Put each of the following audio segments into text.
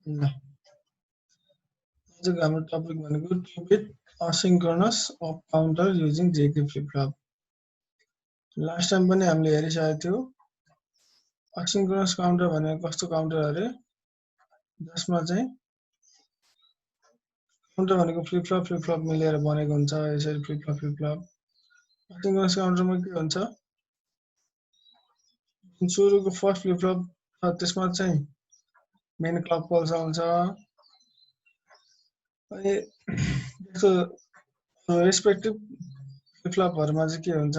ल आजको हाम्रो टपिक भनेको 2-bit asynchronous up counter using JK flip flop. Last time पनि हामीले हेरिसकेको थियो asynchronous काउन्टर भनेको कस्तो काउन्टर अरे जसमा चाहिँ काउन्टर भनेको फ्लिप फ्लप मिलेर बनेको हुन्छ यसरी फ्लिप फ्लप asynchronous काउन्टरमा के हुन्छ सुरुको फर्स्ट फ्लिप फ्लप छ त्यसमा चाहिँ मेन क्लक पल्स आउँछ अनि त्यसको रेस्पेक्टिभ फ्लिप फ्लपहरुमा चाहिँ के हुन्छ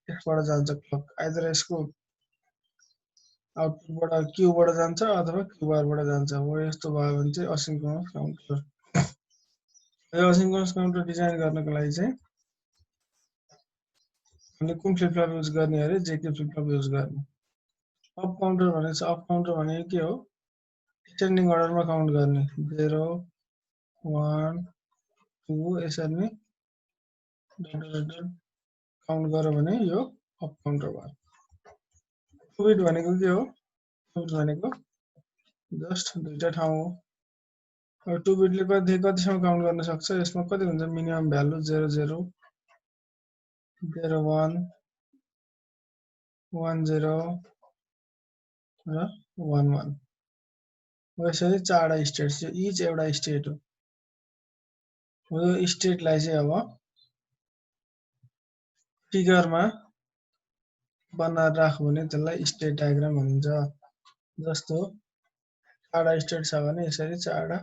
यसबाट जान्छ क्लक आइदर यसको आउटपुटबाट क्यूबाट जान्छ अथवा क्यूबारबाट जान्छ हो यस्तो भयो भने चाहिँ असिंक्रोनस काउन्टर यो असिंक्रोनस काउन्टर डिजाइन गर्नको लागि चाहिँ हामीले कुन फ्लिप फ्लप युज गर्ने अरे जेके फ्लिप फ्लप युज गर्ने अप काउन्टर भनेको अप काउन्टर भनेको के हो डिसेन्डिङ अर्डरमा काउन्ट गर्ने 0 1 2 यसरी नै काउन्ट गर्यो भने यो अप काउन्टर भयो 2 बिट भनेको के हो 2 बिट भनेको जस्ट दुईटा ठाउँ हो अब 2 बिटले कतिसम्म काउन्ट गर्न सक्छ यसमा कति हुन्छ मिनिमम भ्यालु 0 0 0 1 1 0 र 1 1 यसरी चारवटा स्टेट छ इच एउटा स्टेट हो यो स्टेटलाई चाहिँ अब फिगरमा बनाएर राख्यो भने त्यसलाई स्टेट डायग्राम भनिन्छ जस्तो चारवटा स्टेट छ भने यसरी चारवटा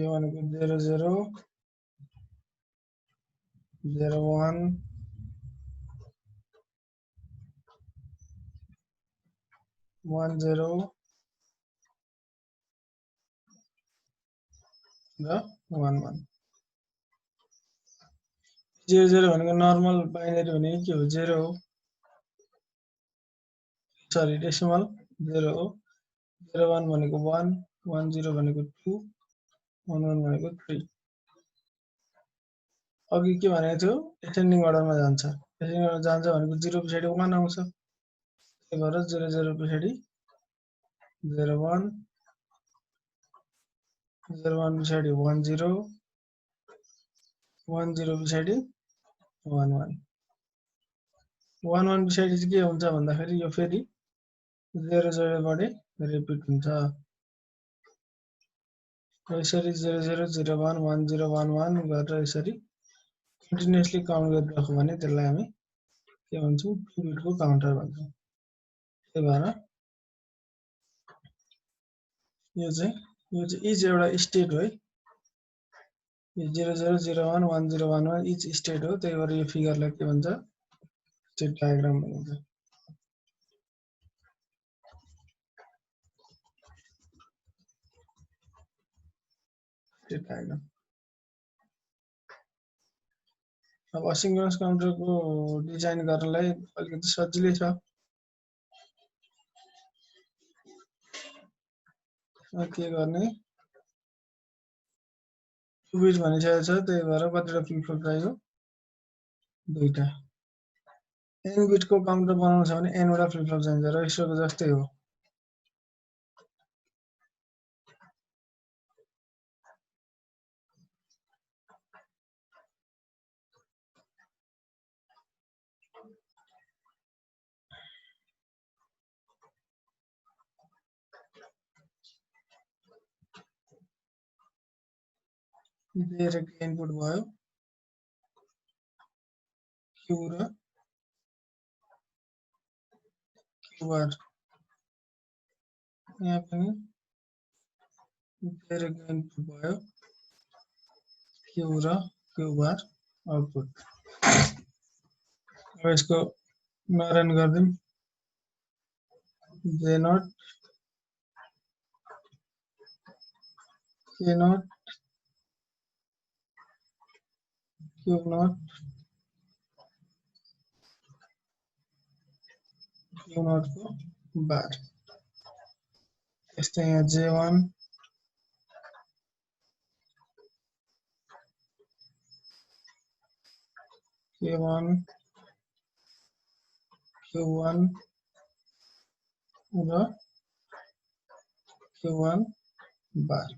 यो भनेको 0 0 0 1 1 0 र 1 1 0 0 भनेको नर्मल बाइनरी भनेको के हो 0 हो सरी डेसिमल 0 हो 0 1 भनेको 1 1 0 भनेको 2 1 1 भनेको 3 अघि के भनेको थियो एसेन्डिङ अर्डरमा जान्छ एसेन्डिङ अर्डर जान्छ भनेको 0 पछाडि 1 आउँछ त्यही भएर 0 0 पछाडि 0 1 0 1 पछाडि 1 0 1 0 पछाडि 1 1 1 1 पछाडि चाहिँ के हुन्छ भन्दाखेरि यो फेरि 0 0 बाट रिपिट हुन्छ यसरी 0 0 0 1 1 0 1 1 गरेर यसरी कन्टिन्युअसली काउन्ट गरिराख्यो भने त्यसलाई हामी के भन्छौँ 2 बिटको काउन्टर भन्छौँ त्यही भएर यो चाहिँ इच एउटा स्टेट हो है यो 0 0 0 1 1 0 1 1 इच स्टेट हो त्यही भएर यो फिगरलाई के भन्छ स्टेट डायग्राम भनिन्छ स्टेट डायग्राम अब असिंक्रोनस काउन्टरको डिजाइन गर्नलाई अलिकति सजिलै छ के गर्ने 2 बिट भनिसकेको छ त्यही भएर कतिवटा फ्लिप फ्लप चाहियो दुईटा n बिटको काउन्टर बनाउनु छ भने n वटा फ्लिप फ्लप चाहिन्छ रजिस्टरको जस्तै हो डाइरेक्ट इनपुट भयो क्यू र क्यूआर यहाँ पनि डाइरेक्ट इनपुट भयो क्यू र क्यूआर आउटपुट अब यसको नरन गर्दिम J not K not Q not Q not को बार त्यस्तै यहाँ J1 K1 Q1 र Q1 बार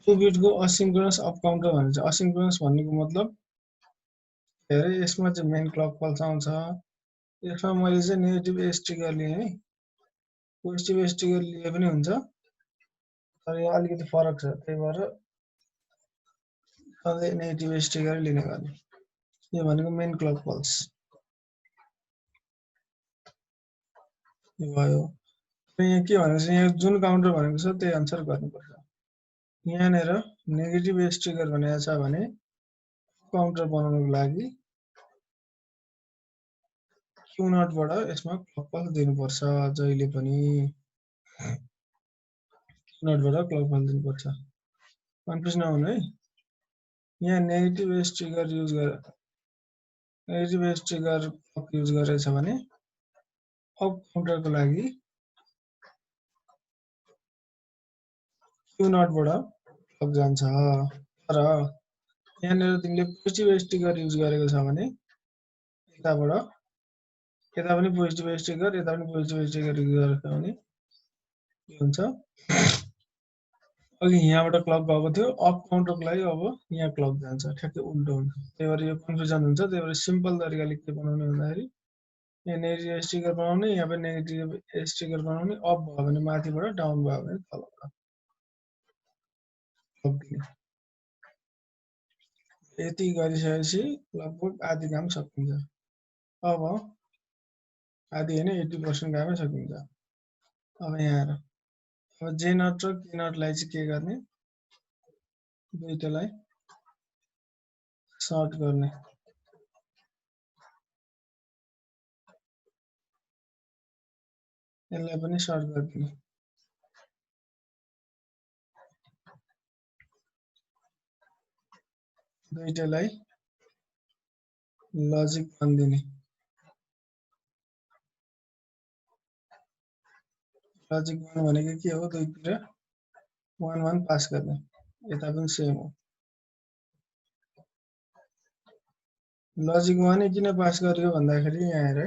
टु बिटको असिंक्रोनस अप काउन्टर भन्छ। असिंक्रोनस भन्नेको मतलब हेरे यसमा चाहिँ मेन क्लक पल्स आउँछ। यसमा मैले चाहिँ नेगेटिभ एज ट्रिगर लिएँ है, पोजिटिभ एज ट्रिगर लिए पनि हुन्छ, तर यहाँ अलिकति फरक छ, त्यही भएर सधैँ नेगेटिभ एज ट्रिगर लिने गर्ने। यो भनेको मेन क्लक पल्स यो भयो। यहाँ के भनेको छ, यहाँ जुन काउन्टर भनेको छ त्यही अनुसार गर्नुपर्छ। यहाँनिर नेगेटिभ एज ट्रिगर भनेको छ भने काउन्टर बनाउनको लागि Q0 बाट यसमा क्लक पल्स दिनुपर्छ। जहिले पनि Q0 बाट क्लक पल्स दिनुपर्छ। कन्फ्युज नहुनु है। यहाँ नेगेटिभ एज ट्रिगर युज गरेर negative edge trigger clock use गरेछ भने अप काउन्टरको लागि Q0 बाट क्लक जान्छ। तर यहाँनिर तिमीले पोजिटिभ एज ट्रिगर युज गरेको छ भने यताबाट यता पनि पोजिटिभ एज ट्रिगर, यता पनि पोजिटिभ एज ट्रिगर युज गरेको छ भने के हुन्छ, अघि यहाँबाट क्लक गएको थियो, अप काउन्टरको लागि अब यहाँ क्लक जान्छ, ठ्याक्कै उल्टो हुन्छ। त्यही भएर यो कन्फ्युजन हुन्छ। त्यही भएर सिम्पल तरिकाले के बनाउने भन्दाखेरि यहाँ नेगेटिभ एज ट्रिगर बनाउने, यहाँ पनि नेगेटिभ एज ट्रिगर बनाउने, अप भयो भने माथिबाट, डाउन भयो भने तलबाट क्लक दिने। यति गरिसकेपछि लगभग आधी काम सकिन्छ। अब आधी होइन 80% कामै सकिन्छ। अब यहाँ आएर अब जे नट र के नटलाई चाहिँ के गर्ने, दुईटालाई सर्ट गर्ने। यसलाई पनि सर्ट गरिदिने। दुईटालाई लजिक भनिदिने। लजिक वन भनेको के हो, दुईतिर 1 1 पास गर्ने। यता पनि सेम हो। लजिक वान किन पास गर्यो भन्दाखेरि यहाँ हेर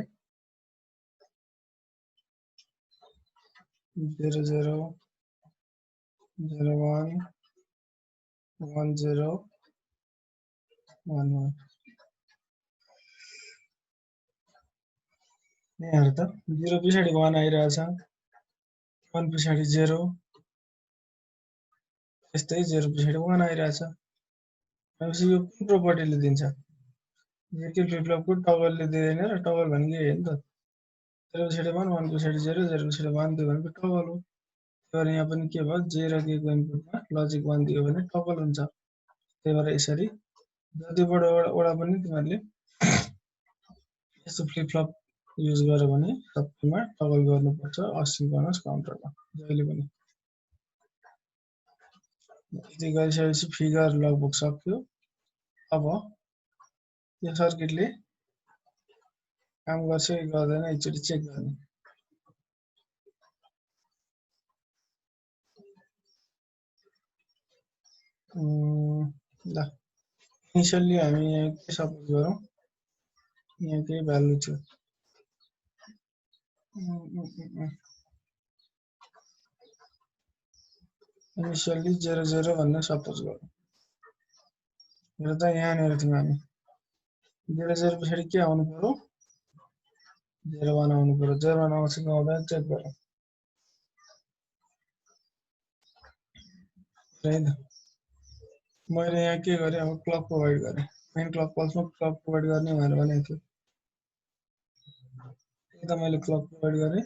0 0 0 1 1 0 1 1 यहाँ हेर त 0 पछाडि 1 आइरहेछ, 1 पछाडि 0, यस्तै 0 पछाडि 1 आइरहेछ। भनेपछि यो कुन प्रोपर्टीले दिन्छ, जेके फ्लिप फ्लपको टगलले दिँदैन र टगल भनेको यही हो नि त, 0 पछाडि 1 1 पछाडि 0 0 पछाडि 1 दियो भनेको टगल हो। तर यहाँ पनि के भयो, जे र के को इनपुटमा लजिक 1 दियो भने टगल हुन्छ। त्यही भएर यसरी जतिवटा पनि तिमीहरूले यस्तो फ्लिप फ्लप युज गर्यो भने सबैमा टगल गर्नुपर्छ असिंक्रोनस काउन्टरमा जहिले पनि। यति गरिसकेपछि फिगर लगभग सक्यो। अब यो सर्किटले काम गर्छ कि गर्दैन एकचोटि चेक गर्ने। ल इनिसियली हामी यहाँ के सपोज गरौँ, यहाँ केही भ्यालु थियो, इनिसियली 0 0 भन्ने सपोज गरौँ। हेर त यहाँनिर थियौँ हामी, 0 0 पछाडि के आउनु पर्यो, 0 1 आउनु पर्यो। 0 1 आउँछ कि आउँदैन चेक गरौँ है त। मैले यहाँ के गरेँ, अब क्लक प्रोभाइड गरेँ, मेन क्लक पल्समा क्लक प्रोभाइड गर्ने भनेर भनेको थियो। यता मैले क्लक प्रोभाइड गरेँ,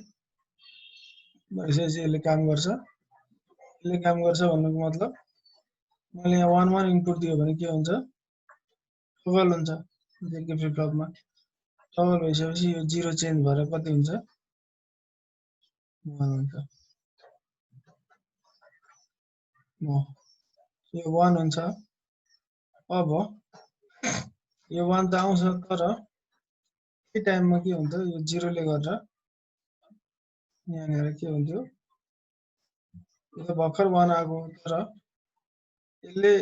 भइसकेपछि यसले काम गर्छ। यसले काम गर्छ भन्नुको मतलब मैले यहाँ 1 1 इनपुट दियो भने के हुन्छ, टगल हुन्छ जेके फ्लिप फ्लपमा। टगल भइसकेपछि यो 0 चेन्ज भएर कति हुन्छ, 1 हुन्छ। यो 1 हुन्छ। अब यो 1 त आउँछ, तर यही टाइममा के हुन्छ यो 0 ले गरेर यहाँनिर के हुन्थ्यो यो त भर्खर 1 आएको तर यसले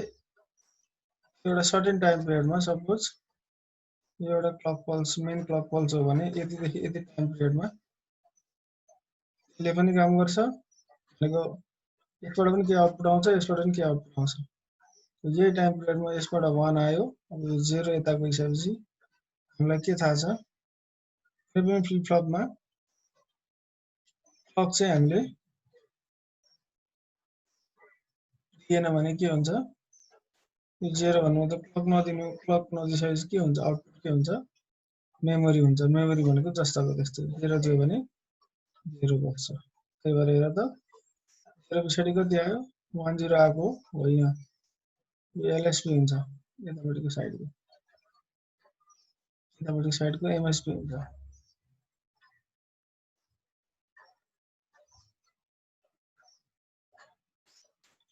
एउटा सर्टेन टाइम पिरियडमा सपोज यो एउटा clock pulse main clock pulse हो भने यतिदेखि यति टाइम पिरियडमा यसले पनि काम गर्छ भनेको यसबाट पनि के आउटपुट आउँछ यसबाट पनि के आउटपुट आउँछ यही टाइम पिरियडमा यसबाट 1 आयो अब यो 0 यता गइसकेपछि हामीलाई के थाहा छ फेरि पनि फ्लिप फ्लपमा क्लक चाहिँ हामीले दिएन भने के हुन्छ यो 0 भन्नु त क्लक नदिसकेपछि के हुन्छ आउटपुट के हुन्छ मेमोरी हुन्छ मेमोरी भनेको जस्ताको त्यस्तै 0 दियो भने 0 बस्छ त्यही भएर हेर त 0 पछाडि कति आयो 1 0 आएको होइन यो एलएसपी हुन्छ यतापट्टिको साइडको एमएसपी हुन्छ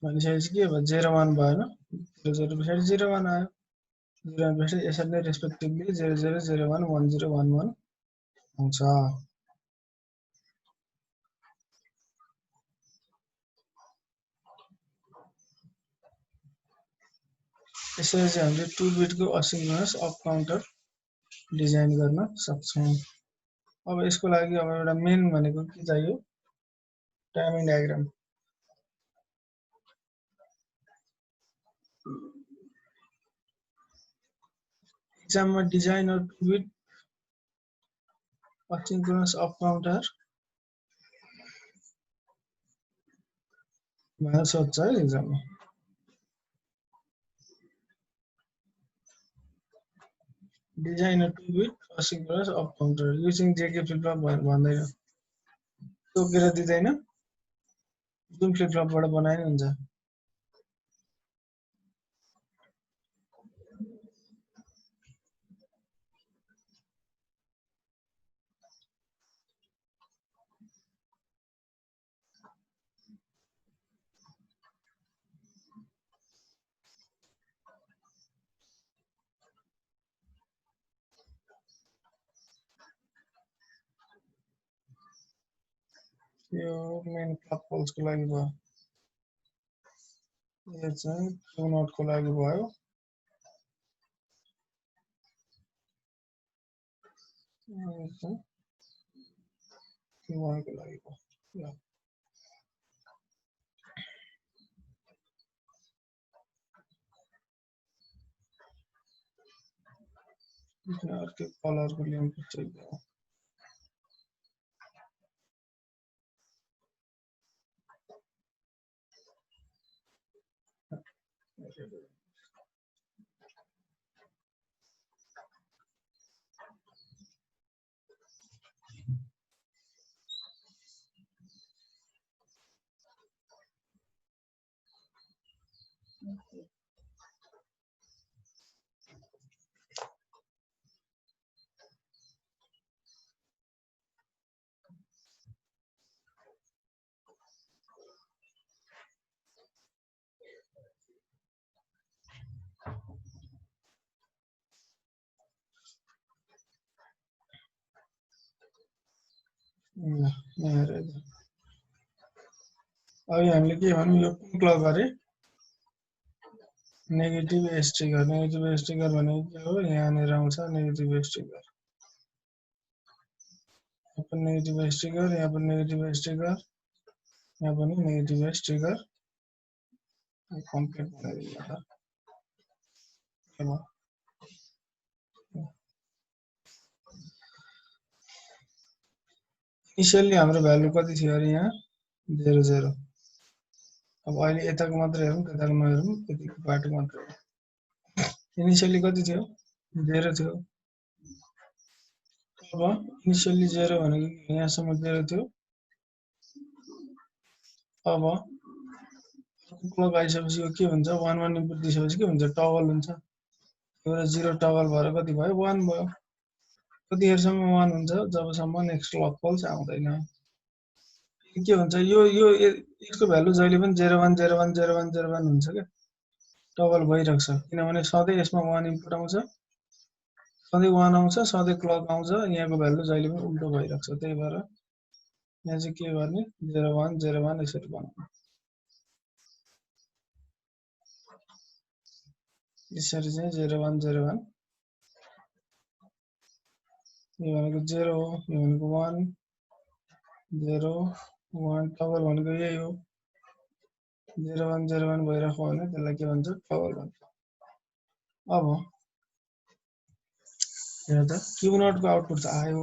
भनिसकेपछि के भयो 0 1 भएन 0 पछाडि 0 1 आयो 0 1 पछाडि यसरी नै रेस्पेक्टिभली 0 0 0 1 1 0 1 1 आउँछ यसरी चाहिँ हामीले 2 बिटको असिंक्रोनस अप काउन्टर डिजाइन गर्न सक्छौं अब यसको लागि अब एउटा मेन भनेको के चाहियो टाइमिङ डायग्राम एक्जाममा design or 2 bit asynchronous up counter भनेर सोध्छ है एक्जाममा design or 2 bit asynchronous up counter using JK flip flop भन्दैन तोकेर दिदैन जुन फ्लिप फ्लपबाट बनाए नि हुन्छ यो मेन क्लक पल्सको लागि भयो यो चाहिँ Q नोट को लागि भयो यो चाहिँ Q1 को लागि भयो ल अर्को कलरको ल्याउनु पर्छ अब हामीले के भन्नु यो कुन क्लक गरे नेगेटिभ एज ट्रिगर भनेको के हो यहाँनिर आउँछ नेगेटिभ एज ट्रिगर यहाँ पनि नेगेटिभ एज ट्रिगर यहाँ पनि नेगेटिभ एज ट्रिगर यहाँ पनि नेगेटिभ एज ट्रिगर कम्प्लिट बनाइदिनु ल इनिशियली हाम्रो भ्यालु कति थियो अरे यहाँ 0 0 अब अहिले यताको मात्र हेरौँ त्यताको नहेरौँ यतिको बाटो मात्र इनिशियली कति थियो 0 थियो अब इनिशियली 0 भनेको यहाँसम्म 0 थियो अब क्लक आइसकेपछि यो के हुन्छ 1 1 इनपुट दिइसकेपछि के हुन्छ टगल हुन्छ एउटा 0 टगल भएर कति भयो 1 भयो कतिखेरसम्म 1 हुन्छ जबसम्म नेक्स्ट क्लक पल्स आउँदैन के हुन्छ यो यसको भ्यालु जहिले पनि 0 1 0 1 0 1 0 1 हुन्छ के टगल भइरहेको छ किनभने सधैँ यसमा 1 इनपुट आउँछ सधैँ 1 आउँछ, सधैँ क्लक आउँछ, यहाँको भ्यालु जहिले पनि उल्टो भइरहेको छ। त्यही भएर यहाँ चाहिँ के गर्ने 0 1 0 1 यसरी बनाउने। यसरी चाहिँ 0 1 0 1 यो भनेको 0 हो, यो भनेको 1 0 1 टगल भनेको यही हो। 0 1 0 1 भइरहेको भने त्यसलाई के भन्छ टगल भन्छ। अब हेर त क्यू नट को आउटपुट त आयो,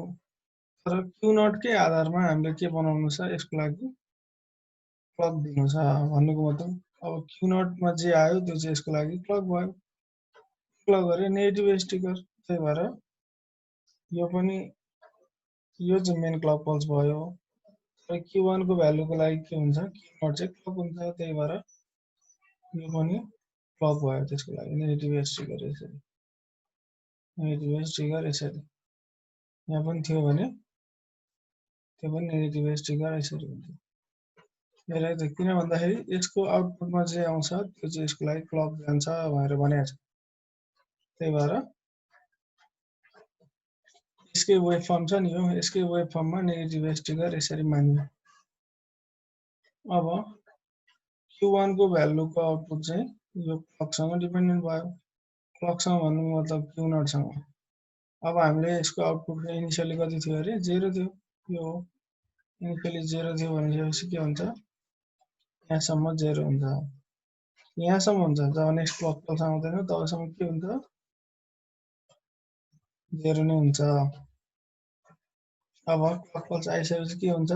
तर क्यू नट कै आधारमा हामीले के बनाउनु छ, यसको लागि क्लक दिनु छ भन्नुको मतलब अब क्यू नट मा जे आयो त्यो चाहिँ यसको लागि क्लक भयो। क्लक गरे नेगेटिभ स्टिकर, त्यही भएर यो पनि यो चाहिँ मेन क्लक पल्स भयो। र Q1 को भ्यालुको लागि के हुन्छ, Q0 चाहिँ क्लक हुन्छ, त्यही भएर यो पनि क्लक भयो। त्यसको लागि नेगेटिभ स्टिकर यसरी, नेगेटिभ स्टिकर यसरी यहाँ पनि थियो भने त्यो पनि नेगेटिभ स्टिकर यसरी हुन्छ। हेर त किन भन्दाखेरि यसको आउटपुटमा जे आउँछ त्यो चाहिँ यसको लागि क्लक जान्छ भनेर भनेको छ। त्यही भएर यसकै वेभ फर्म छ नि, यो यसकै वेभ फर्ममा नेगेटिभ स्टिकर यसरी मानियो। अब Q1 को भ्यालुको आउटपुट चाहिँ यो क्लकसँग डिपेन्डेन्ट भयो। क्लकसँग भन्नुको मतलब Q0 सँग। अब हामीले यसको आउटपुट इनिसियली कति थियो अरे 0 थियो। यो इनिसियली 0 थियो भनेपछि के हुन्छ, यहाँसम्म 0 हुन्छ, यहाँसम्म हुन्छ। जब नेक्स्ट क्लक पल्स आउँदैन तबसम्म के हुन्छ 0 नै हुन्छ। अब क्लक पल्स आइसकेपछि के हुन्छ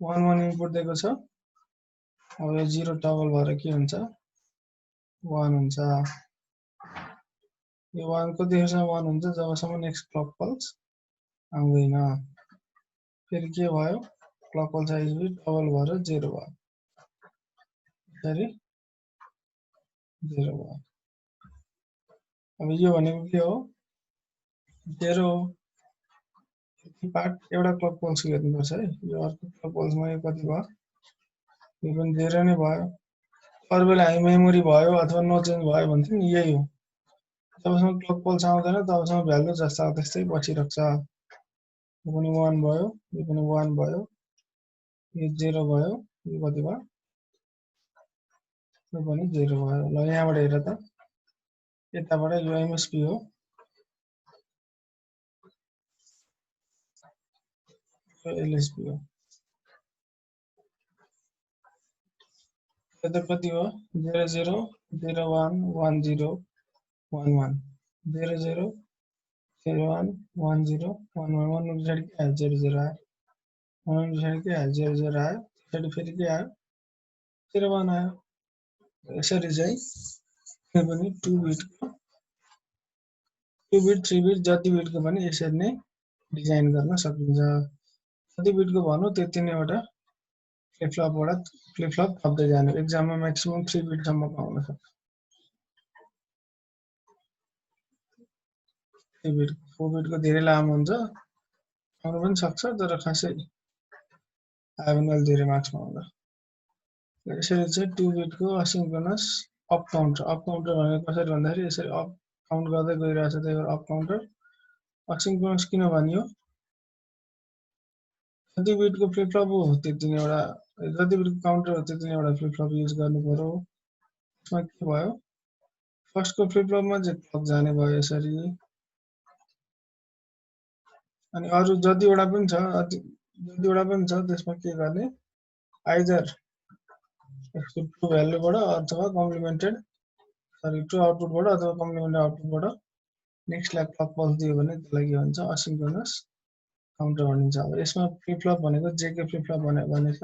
1 1 इनपुट दिएको छ, अब यो 0 टगल भएर के हुन्छ 1 हुन्छ। यो 1 कतिखेरसम्म 1 हुन्छ, जबसम्म नेक्स्ट क्लक पल्स आउँदैन। फेरि के भयो क्लक पल्स आइसकेपछि टगल भएर 0 भयो, यसरी 0 भयो। अब यो भनेको के हो 0 हो। पार्ट एउटा क्लक पल्स हेर्नुपर्छ है, यो अर्को क्लक पल्समा यो कति भयो, यो पनि 0 नै भयो। अरू बेला हामी मेमोरी भयो अथवा नो चेन्ज भयो भन्थ्यो नि, यही हो। जबसम्म क्लक पल्स आउँदैन तबसम्म भ्यालु जस्ता त्यस्तै बसिरहेको छ। यो पनि 1 भयो, यो पनि 1 भयो, यो 0 भयो, यो कति भयो, यो पनि 0 भयो। ल यहाँबाट हेर त, यताबाट यो एमएसपी हो, यो एलएसपी हो। यो त कति हो 0 0 0 1 1 0 1 1 0 0 0 1 1 0 1 1 1 पछाडि के आयो 0 0 आयो, 1 पछाडि के आयो 0 0 आयो, पछाडि फेरि के आयो 0 1 आयो। यसरी चाहिँ यो पनि 2 बिटको 2 बिट 3 बिट जति बिटको पनि यसरी नै डिजाइन गर्न सकिन्छ। जति बिटको भन्नु त्यति नै एउटा फ्लिप फ्लप थप्दै जानु। एक्जाममा म्याक्सिमम 3 बिटसम्म पाउन सक्छ। 3 बिट 4 बिटको धेरै लामो हुन्छ, आउनु पनि सक्छ, तर खासै आयो भने अलि धेरै मार्क्स पाउँछ। यसरी चाहिँ 2 बिटको asynchronous up counter, up counter भनेको कसरी भन्दाखेरि यसरी अप काउन्ट गर्दै गइरहेछ, त्यही भएर अप काउन्टर। असिन्क्रोनस किन भनियो, जति बिटको फ्लिप फ्लप हो त्यति नै एउटा, जति बिटको काउन्टर हो त्यति नै एउटा फ्लिप फ्लप युज गर्नु पर्यो। यसमा के भयो फर्स्टको फ्लिप फ्लपमा चाहिँ क्लक जाने भयो यसरी, अनि अरू जतिवटा पनि छ त्यसमा के गर्ने आइदर यसको ट्रु भ्यालुबाट अथवा कम्प्लिमेन्टेड ट्रु आउटपुटबाट अथवा कम्प्लिमेन्टेड आउटपुटबाट नेक्स्टलाई क्लक पल्स दियो भने त्यसलाई के भन्छ असिन्क्रोनस काउन्टर भनिन्छ। अब यसमा फ्लिप फ्लप भनेको जेके फ्लिप फ्लप भनेछ,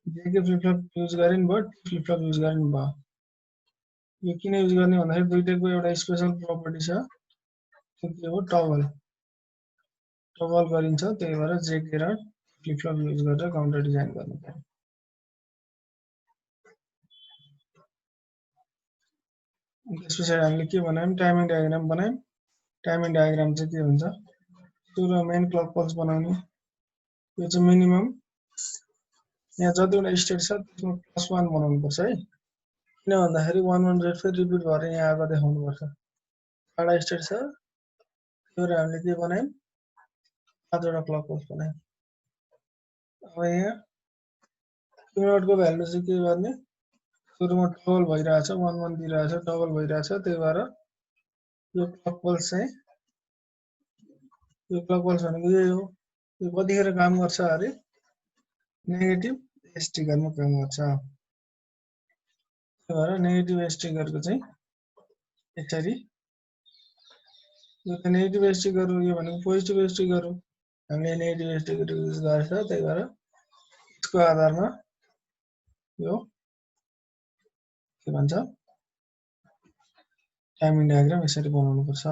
जेके फ्लिप फ्लप युज गरे नि भयो, फ्लिप फ्लप युज गरे नि भयो। यो किन युज गर्ने भन्दाखेरि दुईटैको एउटा स्पेशल प्रपर्टी छ, त्यो के हो टगल गरिन्छ, त्यही भएर जेके र फ्लिप फ्लप युज गरेर काउन्टर डिजाइन गर्नु पर्यो। त्यस पछाडि हामीले के बनायौँ टाइमिङ डायग्राम बनायौँ। टाइमिङ डायग्राम चाहिँ के हुन्छ, सुरुमा मेन क्लक पल्स बनाउने, यो चाहिँ मिनिमम यहाँ जतिवटा स्टेट छ त्यसमा +1 बनाउनु पर्छ है, किन भन्दाखेरि 1 1 फेरि रिपिट भएर यहाँ आएको देखाउनु पर्छ। 4 स्टेट छ त्यही भएर हामीले के बनायौं 5 वटा क्लक पल्स बनायौं। अब यहाँ क्युमुलेटरको भ्यालु चाहिँ के गर्ने सुरुमा टगल भइरहेछ 1 1 दिइरहेछ टगल भइरहेछ त्यही भएर यो क्लक पल्स चाहिँ यो क्लक पल्स भनेको यही हो यो कतिखेर काम गर्छ अरे नेगेटिभ एज ट्रिगरमा काम गर्छ त्यही भएर नेगेटिभ एज ट्रिगरको चाहिँ यसरी यो त नेगेटिभ एज ट्रिगर हो यो भनेको पोजिटिभ एज ट्रिगर हो हामीले नेगेटिभ एज ट्रिगर युज गरेछ त्यही भएर यसको आधारमा यो के भन्छ टाइमिङ डायग्राम यसरी बनाउनु पर्छ।